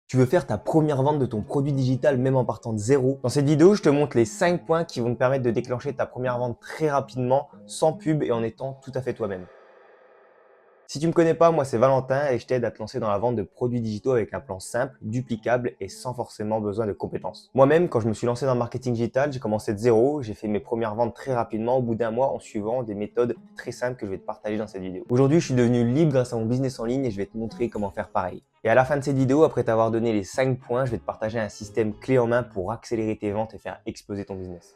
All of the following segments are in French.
Tu veux faire ta première vente de ton produit digital même en partant de zéro? Dans cette vidéo, je te montre les 5 points qui vont te permettre de déclencher ta première vente très rapidement, sans pub et en étant tout à fait toi-même. Si tu me connais pas, moi c'est Valentin et je t'aide à te lancer dans la vente de produits digitaux avec un plan simple, duplicable et sans forcément besoin de compétences. Moi-même, quand je me suis lancé dans le marketing digital, j'ai commencé de zéro, j'ai fait mes premières ventes très rapidement au bout d'un mois en suivant des méthodes très simples que je vais te partager dans cette vidéo. Aujourd'hui, je suis devenu libre grâce à mon business en ligne et je vais te montrer comment faire pareil. Et à la fin de cette vidéo, après t'avoir donné les 5 points, je vais te partager un système clé en main pour accélérer tes ventes et faire exploser ton business.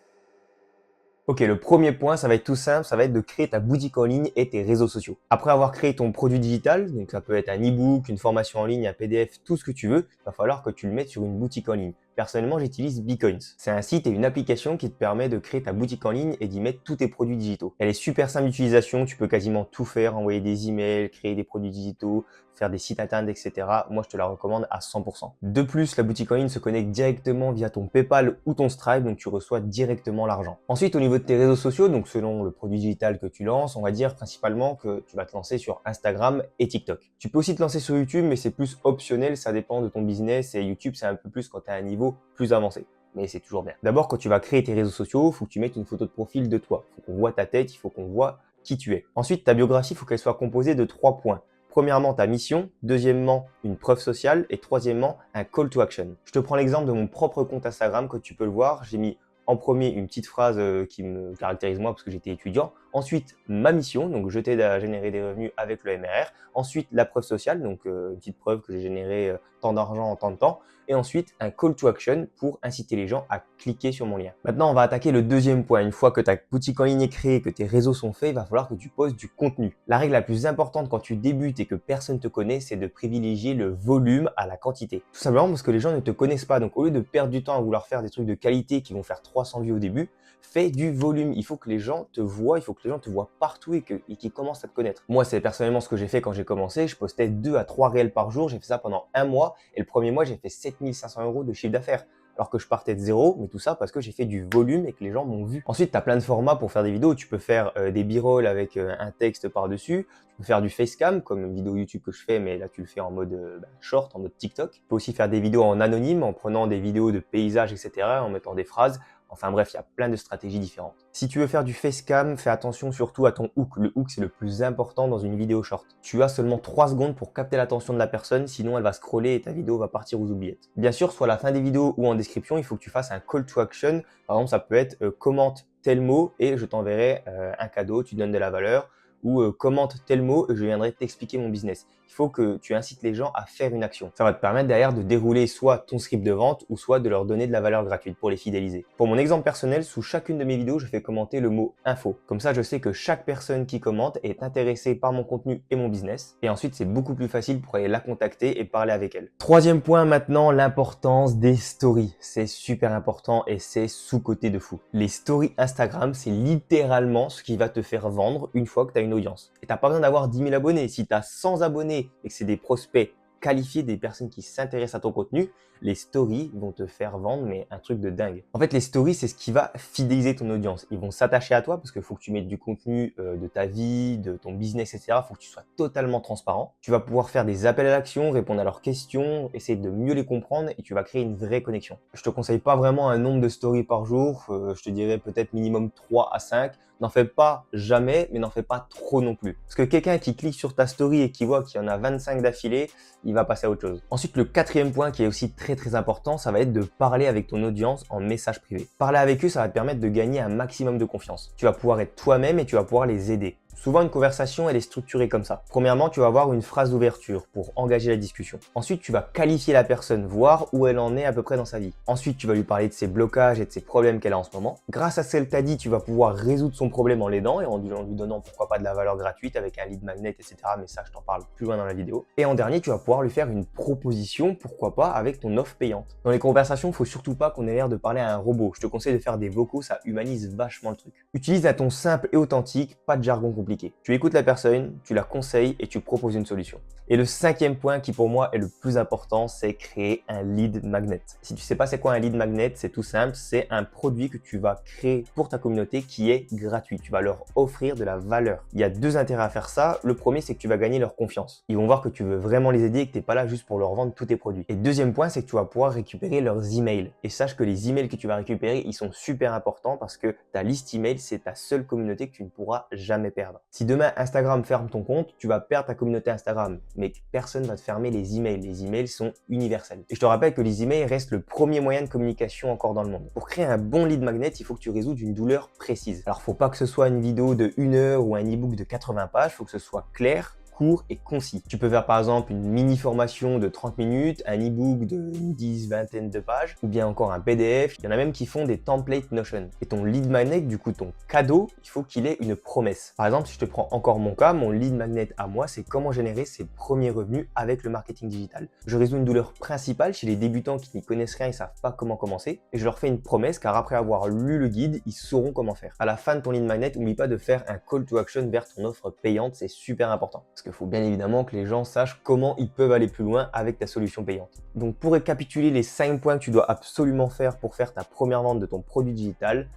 Ok, le premier point, ça va être tout simple, ça va être de créer ta boutique en ligne et tes réseaux sociaux. Après avoir créé ton produit digital, donc ça peut être un e-book, une formation en ligne, un PDF, tout ce que tu veux, il va falloir que tu le mettes sur une boutique en ligne. Personnellement, j'utilise Becoins. C'est un site et une application qui te permet de créer ta boutique en ligne et d'y mettre tous tes produits digitaux. Elle est super simple d'utilisation, tu peux quasiment tout faire, envoyer des emails, créer des produits digitaux, faire des sites internet, etc. Moi, je te la recommande à 100%. De plus, la boutique en ligne se connecte directement via ton PayPal ou ton Stripe, donc tu reçois directement l'argent. Ensuite, au niveau de tes réseaux sociaux, donc selon le produit digital que tu lances, on va dire principalement que tu vas te lancer sur Instagram et TikTok. Tu peux aussi te lancer sur YouTube, mais c'est plus optionnel, ça dépend de ton business et YouTube, c'est un peu plus quand tu as un niveau plus avancé. Mais c'est toujours bien. D'abord, quand tu vas créer tes réseaux sociaux, il faut que tu mettes une photo de profil de toi. Il faut qu'on voit ta tête, il faut qu'on voit qui tu es. Ensuite, ta biographie, il faut qu'elle soit composée de 3 points. Premièrement, ta mission. Deuxièmement, une preuve sociale. Et troisièmement, un call to action. Je te prends l'exemple de mon propre compte Instagram. Comme tu peux le voir, j'ai mis en premier une petite phrase qui me caractérise moi parce que j'étais étudiant. Ensuite, ma mission, donc je t'aide à générer des revenus avec le MRR. Ensuite, la preuve sociale, donc une petite preuve que j'ai généré tant d'argent en tant de temps. Et ensuite, un call to action pour inciter les gens à cliquer sur mon lien. Maintenant, on va attaquer le deuxième point. Une fois que ta boutique en ligne est créée, que tes réseaux sont faits, il va falloir que tu poses du contenu. La règle la plus importante quand tu débutes et que personne ne te connaît, c'est de privilégier le volume à la quantité. Tout simplement parce que les gens ne te connaissent pas. Donc, au lieu de perdre du temps à vouloir faire des trucs de qualité qui vont faire 300 vues au début, fais du volume. Il faut que les gens te voient, il faut que les gens te voient partout et qu'ils commencent à te connaître. Moi, c'est personnellement ce que j'ai fait quand j'ai commencé. Je postais 2 à 3 réels par jour. J'ai fait ça pendant un mois. Et le premier mois, j'ai fait 7500 € de chiffre d'affaires. Alors que je partais de zéro, mais tout ça parce que j'ai fait du volume et que les gens m'ont vu. Ensuite, tu as plein de formats pour faire des vidéos. Tu peux faire des b-rolls avec un texte par-dessus. Tu peux faire du facecam, comme une vidéo YouTube que je fais, mais là, tu le fais en mode short, en mode TikTok. Tu peux aussi faire des vidéos en anonyme, en prenant des vidéos de paysages, etc., en mettant des phrases. Enfin bref, il y a plein de stratégies différentes. Si tu veux faire du facecam, fais attention surtout à ton hook. Le hook, c'est le plus important dans une vidéo short. Tu as seulement 3 secondes pour capter l'attention de la personne, sinon elle va scroller et ta vidéo va partir aux oubliettes. Bien sûr, soit à la fin des vidéos ou en description, il faut que tu fasses un call to action. Par exemple, ça peut être commente tel mot et je t'enverrai un cadeau, tu donnes de la valeur, ou commente tel mot et je viendrai t'expliquer mon business. Il faut que tu incites les gens à faire une action. Ça va te permettre derrière de dérouler soit ton script de vente ou soit de leur donner de la valeur gratuite pour les fidéliser. Pour mon exemple personnel, sous chacune de mes vidéos, je fais commenter le mot info. Comme ça, je sais que chaque personne qui commente est intéressée par mon contenu et mon business. Et ensuite, c'est beaucoup plus facile pour aller la contacter et parler avec elle. Troisième point maintenant, l'importance des stories. C'est super important et c'est sous-coté de fou. Les stories Instagram, c'est littéralement ce qui va te faire vendre une fois que tu as une audience. Et tu n'as pas besoin d'avoir 10 000 abonnés. Si tu as 100 abonnés et que c'est des prospects qualifiés, des personnes qui s'intéressent à ton contenu, les stories vont te faire vendre mais un truc de dingue. En fait, les stories, c'est ce qui va fidéliser ton audience. Ils vont s'attacher à toi parce qu'il faut que tu mettes du contenu de ta vie, de ton business, etc. Il faut que tu sois totalement transparent. Tu vas pouvoir faire des appels à l'action, répondre à leurs questions, essayer de mieux les comprendre et tu vas créer une vraie connexion. Je te conseille pas vraiment un nombre de stories par jour. Je te dirais peut-être minimum 3 à 5. N'en fais pas jamais, mais n'en fais pas trop non plus. Parce que quelqu'un qui clique sur ta story et qui voit qu'il y en a 25 d'affilée, il va passer à autre chose. Ensuite, le quatrième point qui est aussi très important, ça va être de parler avec ton audience en message privé. Parler avec eux, ça va te permettre de gagner un maximum de confiance. Tu vas pouvoir être toi-même et tu vas pouvoir les aider. Souvent, une conversation, elle est structurée comme ça. Premièrement, tu vas avoir une phrase d'ouverture pour engager la discussion. Ensuite, tu vas qualifier la personne, voir où elle en est à peu près dans sa vie. Ensuite, tu vas lui parler de ses blocages et de ses problèmes qu'elle a en ce moment. Grâce à ce qu'elle t'a dit, tu vas pouvoir résoudre son problème en l'aidant et en lui donnant pourquoi pas de la valeur gratuite avec un lead magnet, etc. Mais ça, je t'en parle plus loin dans la vidéo. Et en dernier, tu vas pouvoir lui faire une proposition, pourquoi pas, avec ton offre payante. Dans les conversations, il faut surtout pas qu'on ait l'air de parler à un robot. Je te conseille de faire des vocaux, ça humanise vachement le truc. Utilise un ton simple et authentique, pas de jargon compliqué. compliqué. Tu écoutes la personne, tu la conseilles et tu proposes une solution. Et le cinquième point qui pour moi est le plus important, c'est créer un lead magnet. Si tu sais pas c'est quoi un lead magnet, c'est tout simple, c'est un produit que tu vas créer pour ta communauté qui est gratuit. Tu vas leur offrir de la valeur. Il y a deux intérêts à faire ça. Le premier, c'est que tu vas gagner leur confiance. Ils vont voir que tu veux vraiment les aider et que tu n'es pas là juste pour leur vendre tous tes produits. Et deuxième point, c'est que tu vas pouvoir récupérer leurs emails. Et sache que les emails que tu vas récupérer, ils sont super importants parce que ta liste email, c'est ta seule communauté que tu ne pourras jamais perdre. Si demain Instagram ferme ton compte, tu vas perdre ta communauté Instagram, mais personne va te fermer les emails. Les emails sont universels. Et je te rappelle que les emails restent le premier moyen de communication encore dans le monde. Pour créer un bon lead magnet, il faut que tu résoudes une douleur précise. Alors, faut pas que ce soit une vidéo de 1 heure ou un e-book de 80 pages, il faut que ce soit clair, court et concis. Tu peux faire par exemple une mini formation de 30 minutes, un e-book de 10, vingtaine de pages, ou bien encore un PDF. Il y en a même qui font des templates Notion. Et ton lead magnet, du coup ton cadeau, il faut qu'il ait une promesse. Par exemple, si je te prends encore mon cas, mon lead magnet à moi, c'est comment générer ses premiers revenus avec le marketing digital. Je résous une douleur principale chez les débutants qui n'y connaissent rien et ne savent pas comment commencer. Et je leur fais une promesse car après avoir lu le guide, ils sauront comment faire. À la fin de ton lead magnet, n'oublie pas de faire un call to action vers ton offre payante, c'est super important. Parce qu'il faut bien évidemment que les gens sachent comment ils peuvent aller plus loin avec ta solution payante. Donc pour récapituler les 5 points que tu dois absolument faire pour faire ta première vente de ton produit digital.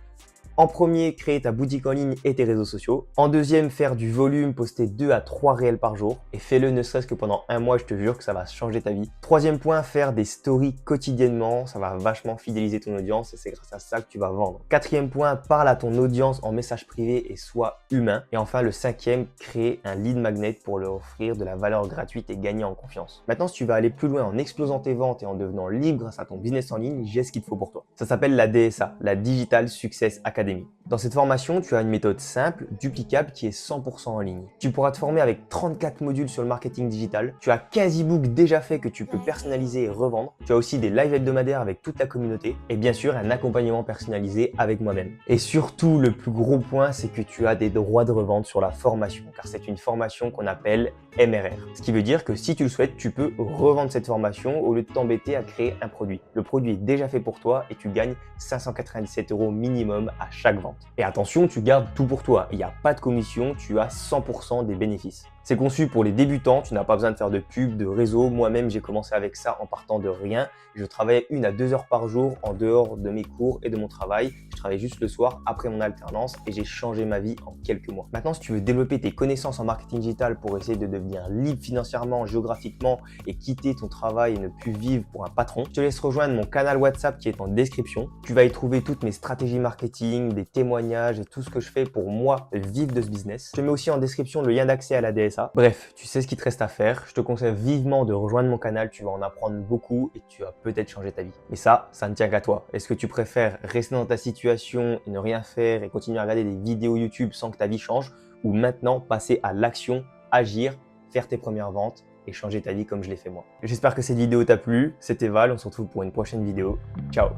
En premier, créer ta boutique en ligne et tes réseaux sociaux. En deuxième, faire du volume, poster 2 à 3 réels par jour. Et fais-le ne serait-ce que pendant un mois, je te jure que ça va changer ta vie. Troisième point, faire des stories quotidiennement. Ça va vachement fidéliser ton audience et c'est grâce à ça que tu vas vendre. Quatrième point, parle à ton audience en message privé et sois humain. Et enfin, le cinquième, créer un lead magnet pour leur offrir de la valeur gratuite et gagner en confiance. Maintenant, si tu vas aller plus loin en explosant tes ventes et en devenant libre grâce à ton business en ligne, j'ai ce qu'il te faut pour toi. Ça s'appelle la DSA, la Digital Success Academy. Dans cette formation, tu as une méthode simple, duplicable, qui est 100% en ligne. Tu pourras te former avec 34 modules sur le marketing digital. Tu as 15 e-books déjà faits que tu peux personnaliser et revendre. Tu as aussi des lives hebdomadaires avec toute la communauté. Et bien sûr, un accompagnement personnalisé avec moi-même. Et surtout, le plus gros point, c'est que tu as des droits de revente sur la formation, car c'est une formation qu'on appelle MRR. Ce qui veut dire que si tu le souhaites, tu peux revendre cette formation au lieu de t'embêter à créer un produit. Le produit est déjà fait pour toi et tu gagnes 597 € minimum à chaque vente. Et attention, tu gardes tout pour toi. Il n'y a pas de commission, tu as 100% des bénéfices. C'est conçu pour les débutants, tu n'as pas besoin de faire de pub, de réseau. Moi-même, j'ai commencé avec ça en partant de rien. Je travaillais 1 à 2 heures par jour en dehors de mes cours et de mon travail. Je travaillais juste le soir après mon alternance et j'ai changé ma vie en quelques mois. Maintenant, si tu veux développer tes connaissances en marketing digital pour essayer de devenir libre financièrement, géographiquement et quitter ton travail et ne plus vivre pour un patron, je te laisse rejoindre mon canal WhatsApp qui est en description. Tu vas y trouver toutes mes stratégies marketing, des témoignages et tout ce que je fais pour moi vivre de ce business. Je te mets aussi en description le lien d'accès à la DSA. Bref, tu sais ce qu'il te reste à faire. Je te conseille vivement de rejoindre mon canal. Tu vas en apprendre beaucoup et tu vas peut-être changer ta vie. Mais ça ne tient qu'à toi. Est-ce que tu préfères rester dans ta situation et ne rien faire et continuer à regarder des vidéos YouTube sans que ta vie change, ou maintenant passer à l'action, agir, faire tes premières ventes et changer ta vie comme je l'ai fait moi? J'espère que cette vidéo t'a plu. C'était Val, on se retrouve pour une prochaine vidéo. Ciao!